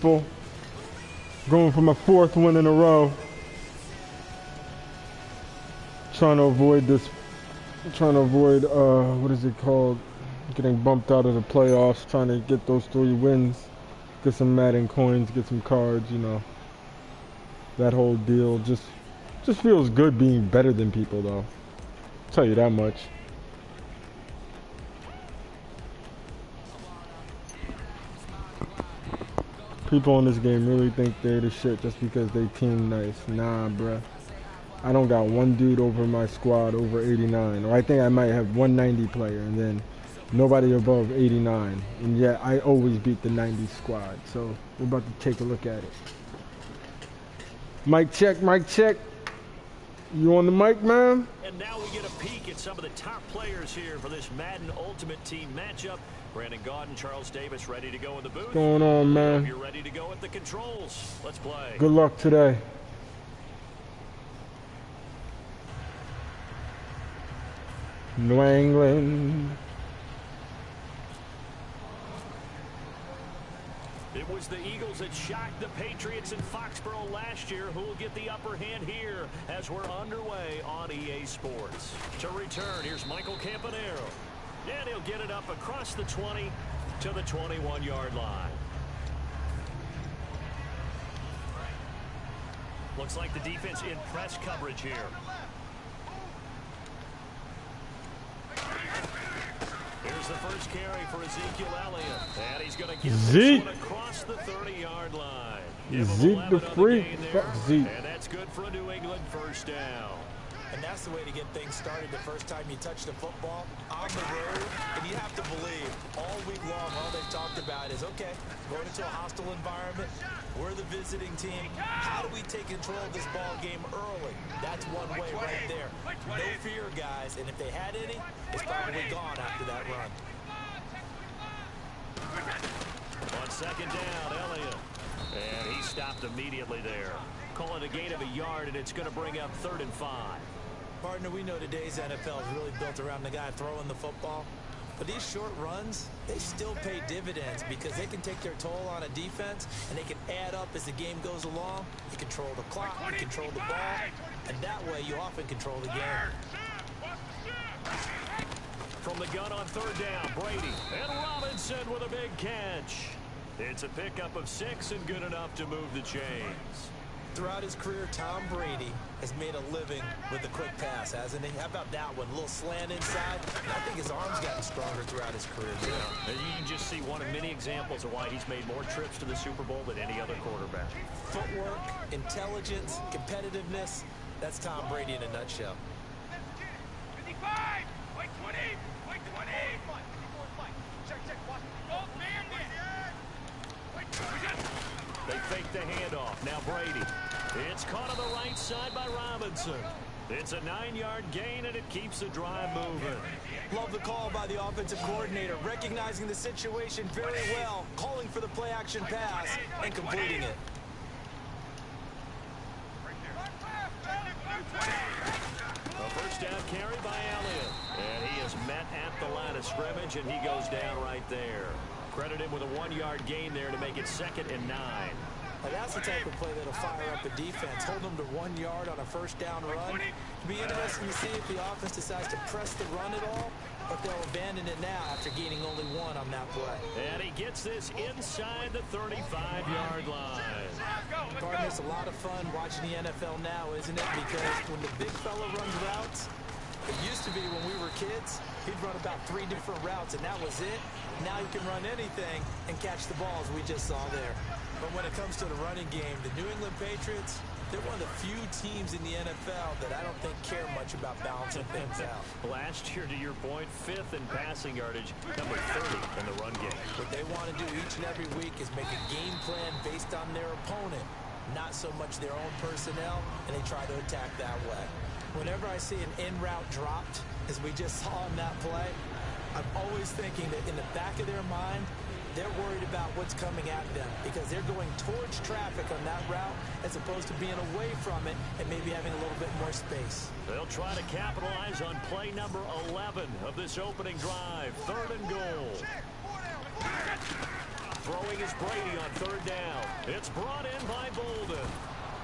Going for my 4th win in a row. Trying to avoid what is it called? Getting bumped out of the playoffs. Trying to get those 3 wins. Get some Madden coins, get some cards, you know. That whole deal just feels good being better than people though. I'll tell you that much. People in this game really think they're the shit just because they team nice. Nah, bruh. I don't got one dude over my squad over 89. Or I think I might have 190 player and then nobody above 89. And yet I always beat the 90 squad. So we're about to take a look at it. Mic check, mic check. You on the mic, man? And now we get a peek at some of the top players here for this Madden Ultimate Team matchup. Brandon Gaudin, Charles Davis ready to go in the booth. What's going on, man? You're ready to go at the controls. Let's play. Good luck today. New England. It was the Eagles that shocked the Patriots in Foxborough last year. Who will get the upper hand here as we're underway on EA Sports? To return, here's Michael Campanero. And he'll get it up across the 20 to the 21-yard line. Looks like the defense in press coverage here. Here's the first carry for Ezekiel Elliott. And he's going to get this one across the 30-yard line. Zeke the freak. Fuck Zeke. And that's good for a New England first down. And that's the way to get things started the first time you touch the football on the road. And you have to believe all week long, all they've talked about is, okay, going into a hostile environment. We're the visiting team. How do we take control of this ball game early? That's one way right there. No fear, guys. And if they had any, it's probably gone after that run. On second down, Elliott. And he stopped immediately there. Call it a gain of a yard, and it's going to bring up 3rd and 5. Partner, we know today's NFL is really built around the guy throwing the football. But these short runs, they still pay dividends because they can take their toll on a defense, and they can add up as the game goes along. You control the clock, you control the ball, and that way you often control the game. From the gun on 3rd down, Brady. And Robinson with a big catch. It's a pickup of 6 and good enough to move the chains. Throughout his career, Tom Brady has made a living with the quick pass, hasn't he? How about that one? A little slant inside. I think his arm's gotten stronger throughout his career. Yeah. And you can just see one of many examples of why he's made more trips to the Super Bowl than any other quarterback. Footwork, intelligence, competitiveness. That's Tom Brady in a nutshell. 55! Wait 20! Wait 20! Check, watch. Oh, man, They fake the handoff. Now Brady. It's caught on the right side by Robinson. It's a 9-yard gain, and it keeps the drive moving. Love the call by the offensive coordinator, recognizing the situation very well, calling for the play-action pass, and completing it. A first down carry by Elliott. And he is met at the line of scrimmage, and he goes down right there. Credit him with a 1-yard gain there to make it 2nd and 9. Now that's the type of play that'll fire up a defense. Hold them to 1 yard on a first down run. It'll be interesting to see if the offense decides to press the run at all, or if they'll abandon it now after gaining only 1 on that play. And he gets this inside the 35-yard line. Partner, it's a lot of fun watching the NFL now, isn't it? Because when the big fella runs routes, it used to be when we were kids, he'd run about 3 different routes, and that was it. Now you can run anything and catch the balls we just saw there. But when it comes to the running game, the New England Patriots, they're one of the few teams in the NFL that I don't think care much about balancing things out. Last year, to your point, 5th in passing yardage, number 30 in the run game. What they want to do each and every week is make a game plan based on their opponent, not so much their own personnel, and they try to attack that way. Whenever I see an in route dropped, as we just saw in that play, I'm always thinking that in the back of their mind, they're worried about what's coming at them because they're going towards traffic on that route as opposed to being away from it and maybe having a little bit more space. They'll try to capitalize on play number 11 of this opening drive. 3rd and goal. Throwing is Brady on third down. It's brought in by Bolden.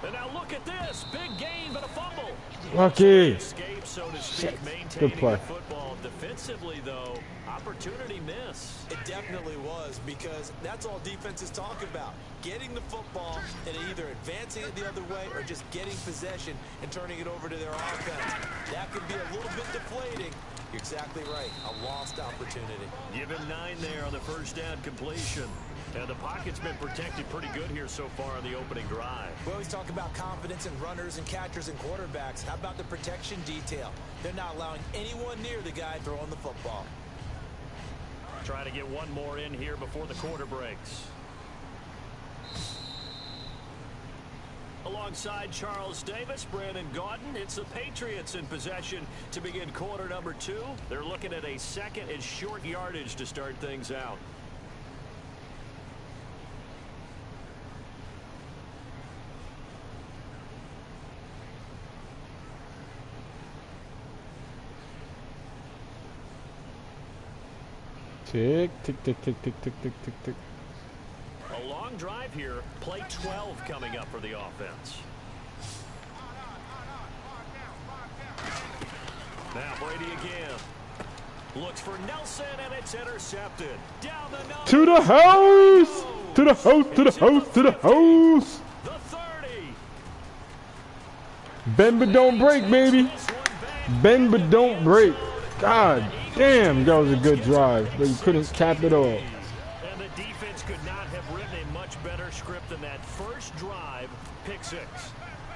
And now look at this. Big gain, but a fumble. Lucky. Escape, so to speak, Shit. maintaining Good play. the football. Defensively, though, opportunity miss. It definitely was, because that's all defenses talk about. Getting the football and either advancing it the other way or just getting possession and turning it over to their offense. That could be a little bit deflating. You're exactly right. A lost opportunity. Give him 9 there on the first down completion. And the pocket's been protected pretty good here so far on the opening drive. We always talk about confidence in runners and catchers and quarterbacks. How about the protection detail? They're not allowing anyone near the guy throwing the football. Trying to get one more in here before the quarter breaks. Alongside Charles Davis, Brandon Gaudin, it's the Patriots in possession to begin quarter number 2. They're looking at a second and short yardage to start things out. Tick, tick, tick, tick, tick, tick, tick, tick, tick. A long drive here. Play 12 coming up for the offense. Now Brady again. Looks for Nelson, and it's intercepted. Down the nose. To the house! To the house, to the house, to the house! The 30. Bend but don't break, baby. Bend but don't break. God damn, that was a good drive, but you couldn't cap it all. And the defense could not have written a much better script than that first drive, pick 6.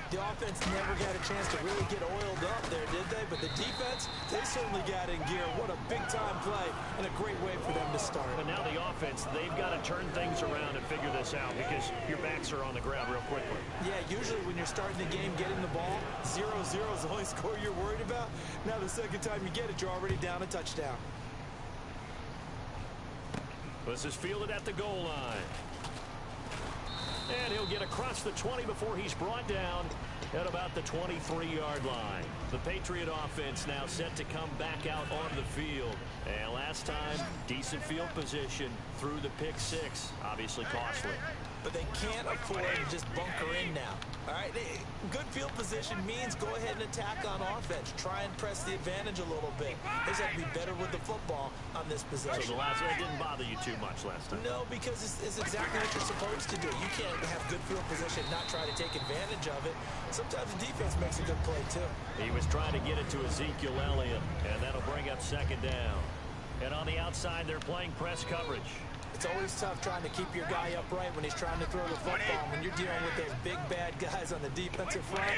The offense never got a chance to really get oiled up there, did they? But the defense, they certainly got in gear. What a big-time play and a great way for them to start. But now the offense, they've got to turn things around and figure this out because your backs are on the ground real quickly. Yeah, usually when you're starting the game getting the ball, 0-0 is the only score you're worried about. Now the second time you get it, you're already down a touchdown. This is fielded at the goal line. And he'll get across the 20 before he's brought down at about the 23-yard line. The Patriot offense now set to come back out on the field. And last time, decent field position through the pick 6. Obviously costly. But they can't afford to just bunker in now. All right, good field position means go ahead and attack on offense. Try and press the advantage a little bit. They just have to be better with the football on this possession. So the last one didn't bother you too much last time? No, because it's exactly what you're supposed to do. You can't have good field position, not try to take advantage of it. Sometimes the defense makes a good play, too. He was trying to get it to Ezekiel Elliott, and that'll bring up second down. And on the outside, they're playing press coverage. It's always tough trying to keep your guy upright when he's trying to throw the football. When you're dealing with those big, bad guys on the defensive front,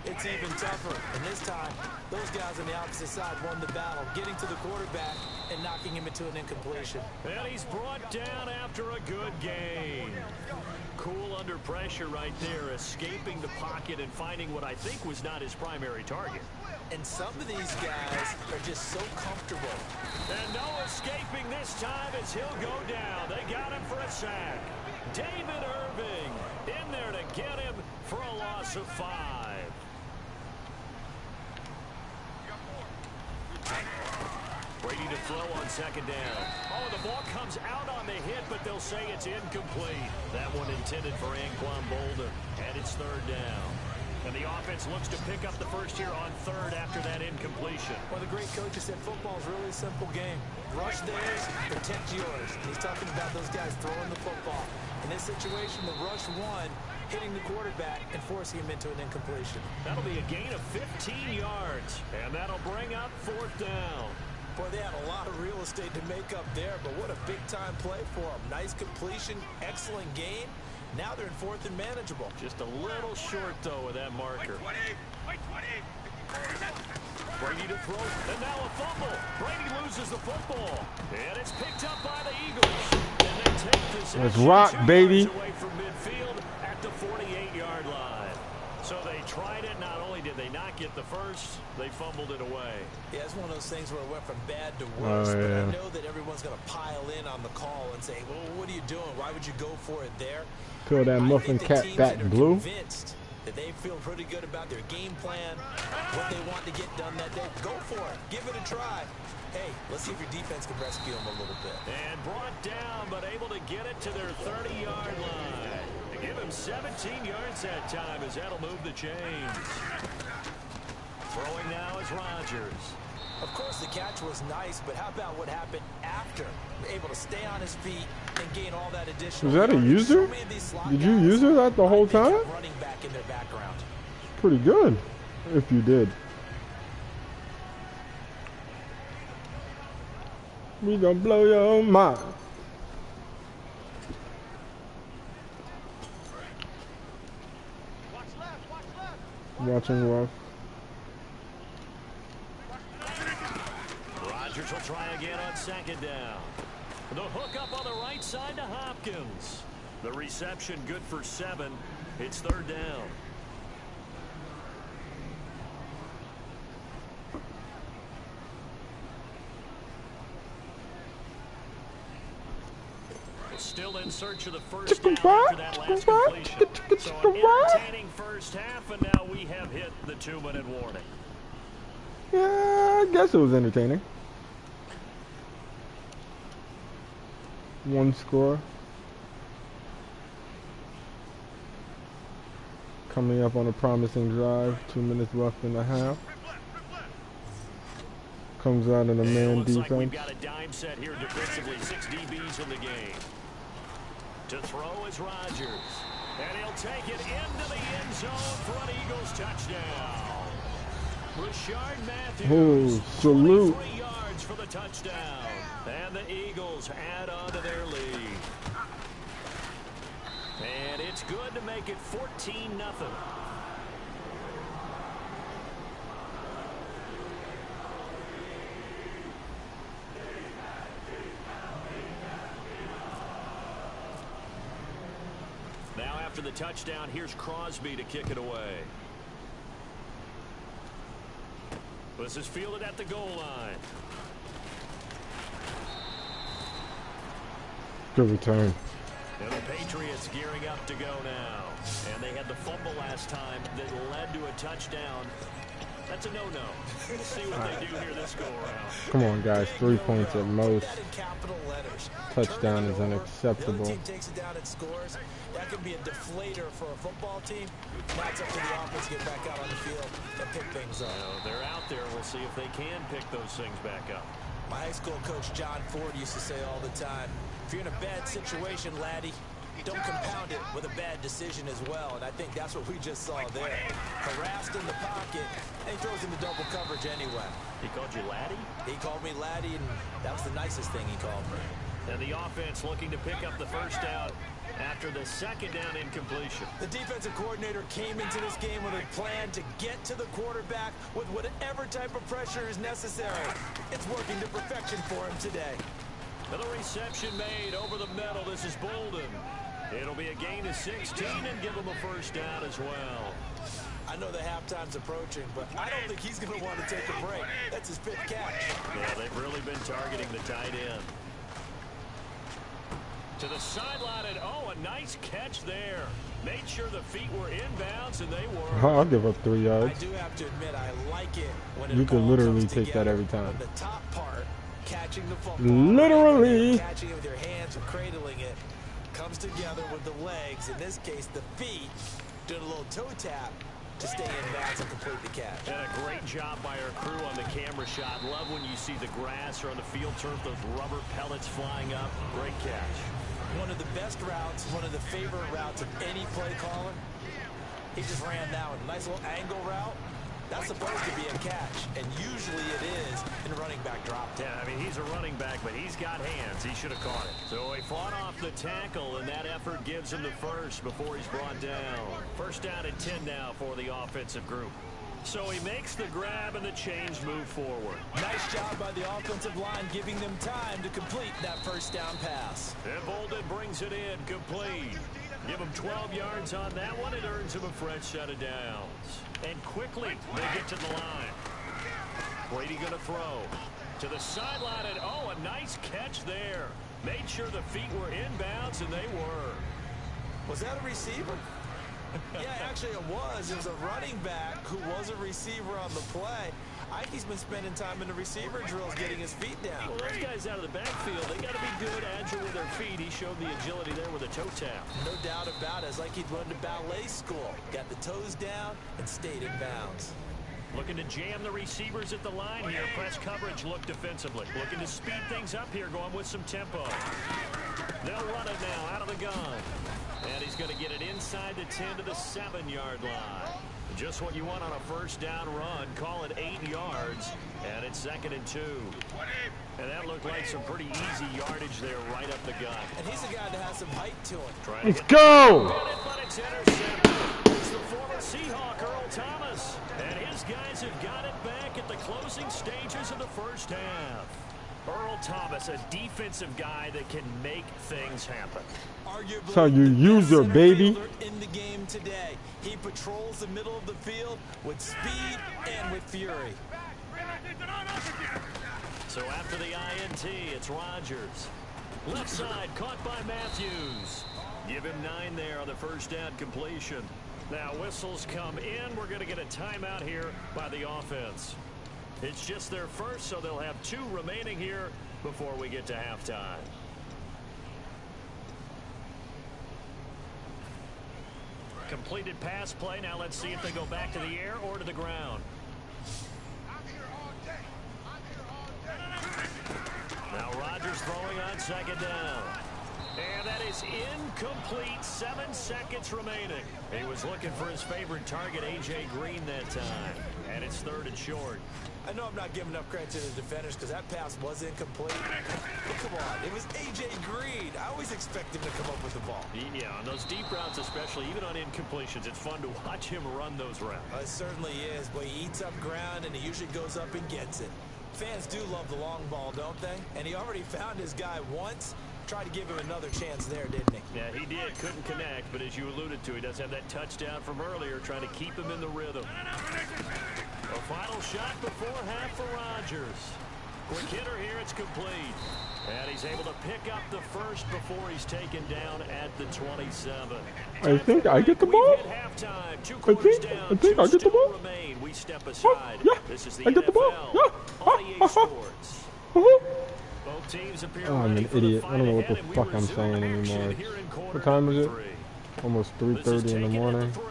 it's even tougher. And this time, those guys on the opposite side won the battle, getting to the quarterback and knocking him into an incompletion. And he's brought down after a good gain. Cool under pressure right there, escaping the pocket and finding what I think was not his primary target. And some of these guys are just so comfortable. And no escaping this time as he'll go down. They got him for a sack. David Irving in there to get him for a loss of 5. Brady to throw on second down. Oh, the ball comes out on the hit, but they'll say it's incomplete. That one intended for Anquan Bolden, and it's third down. And the offense looks to pick up the first here on third after that incompletion. Well, the great coaches said football is really a simple game. Rush theirs, protect yours. And he's talking about those guys throwing the football. In this situation, the rush won, hitting the quarterback and forcing him into an incompletion. That'll be a gain of 15 yards, and that'll bring up fourth down. Boy, they had a lot of real estate to make up there, but what a big-time play for them. Nice completion, excellent game. Now they're in fourth and manageable. Just a little short, though, with that marker. Brady to throw, and now a fumble. Brady loses the football, and it's picked up by the Eagles. And they take this Let's rock, baby. away from midfield at the 48-yard line. So they tried it. Not only did they not get the first, they fumbled it away. Yeah, it's one of those things where it went from bad to worse. Oh, yeah. But I know that everyone's going to pile in on the call and say, well, what are you doing? Why would you go for it there? Peel that muffin cap back blue. Convinced that they feel pretty good about their game plan, what they want to get done that day. Go for it. Give it a try. Hey, let's see if your defense can rescue them a little bit. And brought down, but able to get it to their 30-yard line. They give him 17 yards that time as that'll move the chains. Throwing now is Rodgers. Of course, the catch was nice, but how about what happened after? Able to stay on his feet and gain all that additional. Was that a user? Did you use that the whole time? Running back in their background. Pretty good, if you did. We gonna blow your mind. Watch left, watch left. Watching rough. Rodgers will try again on second down. The hook up on the right side to Hopkins. The reception good for 7. It's third down. Still in search of the first down after that last completion. So an entertaining first half, and now we have hit the 2-minute warning. Yeah, I guess it was entertaining. One score. Coming up on a promising drive. 2 minutes left in the half. Comes out in a man looks defense. like we've got a dime set here defensively. 6 DBs in the game. To throw is Rodgers. And he'll take it into the end zone for an Eagles touchdown. Rashard Matthews, salute. 23 yards for the touchdown. And the Eagles add on to their lead. And it's good to make it 14-0. Now after the touchdown, here's Crosby to kick it away. This is fielded at the goal line. Good return. And the Patriots gearing up to go now. And they had the fumble last time that led to a touchdown. That's a no-no. We'll see what they do here this go-around. Come on, guys. 3 points at most. That in capital letters. Touchdown is Turning it over, unacceptable. The other team takes it down and scores. That can be a deflator for a football team. Now it's up to the offense to get back out on the field and pick things up. They're out there. We'll see if they can pick those things back up. My high school coach, John Ford, used to say all the time, if you're in a bad situation, laddie, don't compound it with a bad decision as well. And I think that's what we just saw there. Harassed in the pocket, and he throws into double coverage anyway. He called you laddie? He called me laddie, and that was the nicest thing he called me. And the offense looking to pick up the first down after the second down incompletion. The defensive coordinator came into this game with a plan to get to the quarterback with whatever type of pressure is necessary. It's working to perfection for him today. And the reception made over the middle. This is Bolden. It'll be a gain of 16 and give him a first down as well. I know the halftime's approaching, but I don't think he's going to want to take a break. That's his 5th catch. Yeah, they've really been targeting the tight end. To the sideline, and oh, a nice catch there. Made sure the feet were inbounds, and they were. I'll give up 3 yards. I do have to admit, I like it when it You could all literally comes take that together. every time. When the top part, catching the football, Literally. catching it with your hands or cradling it, comes together with the legs. In this case, the feet, doing a little toe tap to stay in bounds and complete the catch. And a great job by our crew on the camera shot. Love when you see the grass or on the field turf, those rubber pellets flying up. Great catch. One of the best routes, one of the favorite routes of any play caller. He just ran now a nice little angle route. That's supposed to be a catch, and usually it is in a running back drop. Yeah, I mean, he's a running back, but he's got hands. He should have caught it. So he fought off the tackle, and that effort gives him the first before he's brought down. First down and 10 now for the offensive group. So he makes the grab, and the chains move forward. Nice job by the offensive line, giving them time to complete that first down pass. And Bolden brings it in, complete. Give him 12 yards on that one. It earns him a fresh set of downs. And quickly, they get to the line. Brady going to throw. To the sideline, and oh, a nice catch there. Made sure the feet were inbounds, and they were. Was that a receiver? Yeah, actually it was. It was a running back who was a receiver on the play. Ike's been spending time in the receiver drills getting his feet down. Well, those guys out of the backfield, they got to be good, agile with their feet. He showed the agility there with a toe tap. No doubt about it. It's like he'd run to ballet school. Got the toes down and stayed in bounds. Looking to jam the receivers at the line here. Press coverage look defensively. Looking to speed things up here, going with some tempo. They'll run it now out of the gun. And he's going to get it inside the 10 to the 7-yard line. Just what you want on a first down run. Call it 8 yards. And it's 2nd and 2. And that looked like some pretty easy yardage there right up the gut. And he's a guy that has some height to him. Let's go! But it's intercepted. It's the former Seahawk, Earl Thomas. And his guys have got it back at the closing stages of the first half. Earl Thomas, a defensive guy that can make things happen. Arguably That's how you use her, baby. In the game today, he patrols the middle of the field with speed and with fury. So after the INT, it's Rodgers. Left side, caught by Matthews. Give him 9 there on the first down completion. Now whistles come in. We're going to get a timeout here by the offense. It's just their first, so they'll have 2 remaining here before we get to halftime. Completed pass play. Now let's see if they go back to the air or to the ground. Now Rodgers throwing on 2nd down. And that is incomplete. 7 seconds remaining. He was looking for his favorite target, A.J. Green, that time. And it's 3rd and short. I know I'm not giving enough credit to the defenders because that pass was incomplete. But come on, it was A.J. Green. I always expect him to come up with the ball. Yeah, on those deep routes especially, even on incompletions, it's fun to watch him run those routes. It certainly is, but he eats up ground and he usually goes up and gets it. Fans do love the long ball, don't they? And he already found his guy once. Tried to give him another chance there, didn't he? Yeah, he did. Couldn't connect, but as you alluded to, he does have that touchdown from earlier, trying to keep him in the rhythm. A final shot before half for Rodgers. Quick hitter here, it's complete. And he's able to pick up the first before he's taken down at the 27. I think I get the ball. I think I get the ball. Remain. We step aside. Yeah, This is the I get the ball. NFL on EA Sports. Both teams appear Oh, I'm ready an for the idiot. I fight don't know what ahead, the and we fuck I'm resume saying action anymore. here in quarter What time is it? number 3. Almost This is 3:30 in the taken at morning. 3.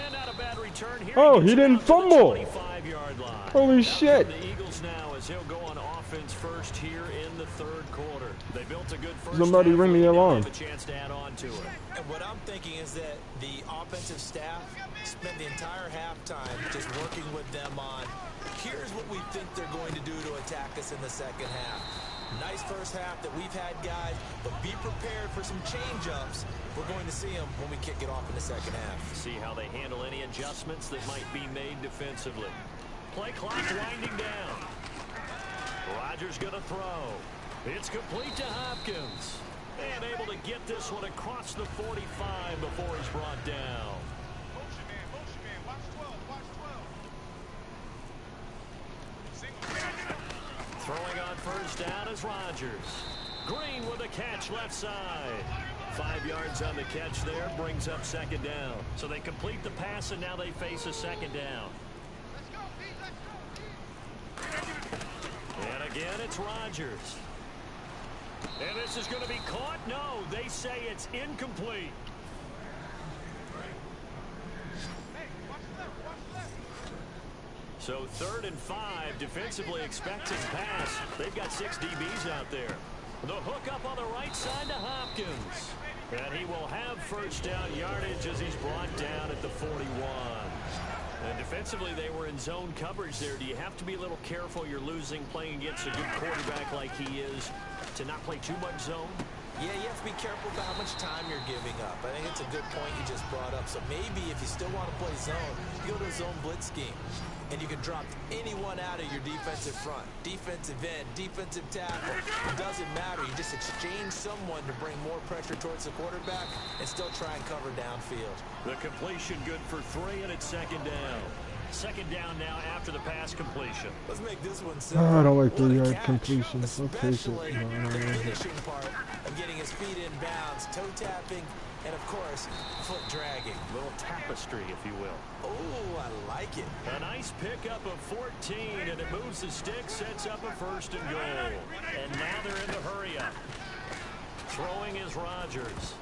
And not a bad return here. Oh, gets he it didn't out to the fumble. 25-yard line. Holy Now shit. The Eagles now as he'll go on offense first here in the 3rd quarter. They built a good first Somebody half, ring the and now alarm. they have a chance to add on to it. And what I'm thinking is that the offensive staff spent the entire halftime just working with them on, here's what we think they're going to do to attack us in the second half. Nice first half that we've had, guys, but be prepared for some change-ups. We're going to see them when we kick it off in the second half. See how they handle any adjustments that might be made defensively. Play clock winding down. Rodgers going to throw. It's complete to Hopkins. And able to get this one across the 45 before he's brought down. Motion man, watch 12, watch 12. Throwing on first down is Rodgers. Green with a catch left side. 5 yards on the catch there, brings up 2nd down. So they complete the pass, and now they face a 2nd down. And again, it's Rodgers. And this is going to be caught? No, they say it's incomplete. So 3rd and 5, defensively expecting pass. They've got 6 DBs out there. The hook up on the right side to Hopkins. And he will have first down yardage as he's brought down at the 41. And defensively, they were in zone coverage there. Do you have to be a little careful? You're losing playing against a good quarterback like he is to not play too much zone? Yeah, you have to be careful about how much time you're giving up. I think it's a good point you just brought up. So maybe if you still want to play zone, you go to a zone blitz scheme. And you can drop anyone out of your defensive front. Defensive end, defensive tackle. It doesn't matter. You just exchange someone to bring more pressure towards the quarterback and still try and cover downfield. The completion good for 3, and it's 2nd down. 2nd down now after the pass completion. Let's make this one simple. Oh, I don't like What a 3-yard catch, completions. I'll take it. especially No, I don't the like it. finishing part of and getting his feet in bounds, toe tapping, and of course, foot dragging. Little tapestry, if you will. Oh, I like it. A nice pickup of 14, and it moves the stick, sets up a 1st and goal. And now they're in the hurry-up. Throwing is Rodgers.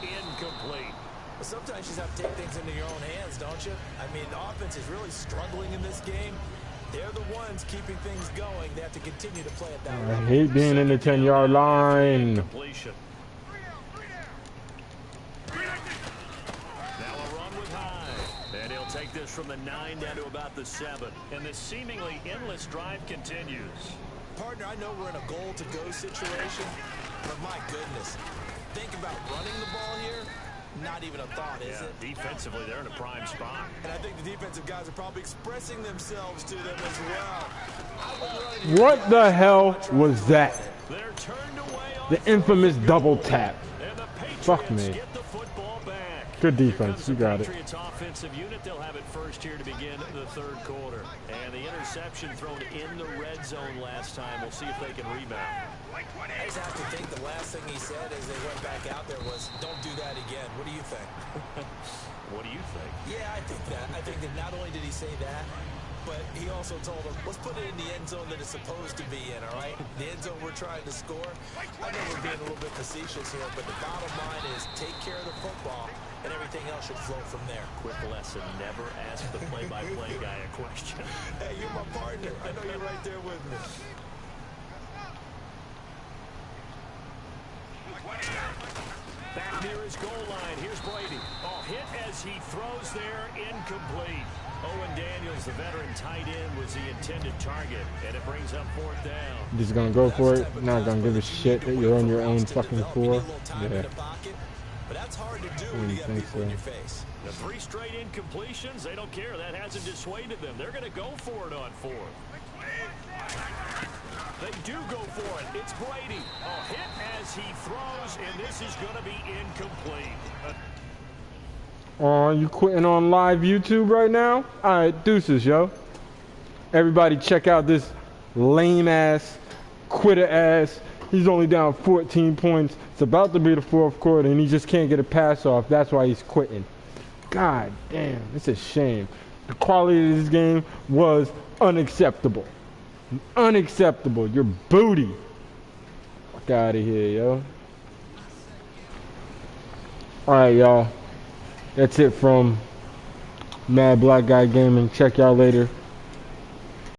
Incomplete. Sometimes you just have to take things into your own hands, don't you? I mean, the offense is really struggling in this game. They're the ones keeping things going. They have to continue to play at that I level. hate being in the 10-yard line. Completion. Now a run with Hyde. And he'll take this from the 9 down to about the 7. And the seemingly endless drive continues. Partner, I know we're in a goal-to-go situation, but my goodness, think about running the ball here. Not even a thought, is it? Defensively, they're in a prime spot. And I think the defensive guys are probably expressing themselves to them as well. What the hell was that? They're turned away on The infamous double tap. and the Patriots Fuck me. get the football back. Good defense. You got it. Patriots offensive unit, they'll have it first here to begin the 3rd quarter. And the interception thrown in the red zone last time. We'll see if they can rebound. I just have to think the last thing he said as they went back out there was, don't do that again. What do you think? What do you think? Yeah, I think that. I think that not only did he say that, but he also told them, let's put it in the end zone that it's supposed to be in, all right? The end zone we're trying to score. I know we're being a little bit facetious here, but the bottom line is take care of the football, and everything else should flow from there. Quick lesson, never ask the play-by-play guy a question. Hey, you're my partner. I know you're right there with me. Back near his goal line. Here's Brady. Oh, hit as he throws there. Incomplete. Owen Daniels, the veteran tight end, was the intended target, and it brings up 4th down. Just gonna go for it. Not gonna give a shit that you're on your own fucking 4. Yeah. But that's hard to do I when you didn't got think people in so. your face. The 3 straight incompletions, they don't care. That hasn't dissuaded them. They're going to go for it on 4th. They do go for it. It's Brady. A hit as he throws, and this is going to be incomplete. Oh, you quitting on live YouTube right now? Alright, deuces, yo. Everybody check out this lame-ass, quitter-ass. He's only down 14 points. It's about to be the 4th quarter, and he just can't get a pass off. That's why he's quitting. God damn, it's a shame. The quality of this game was unacceptable. Unacceptable. You're booty. Fuck out of here, yo. Alright, y'all. That's it from Mad Black Guy Gaming. Check y'all later.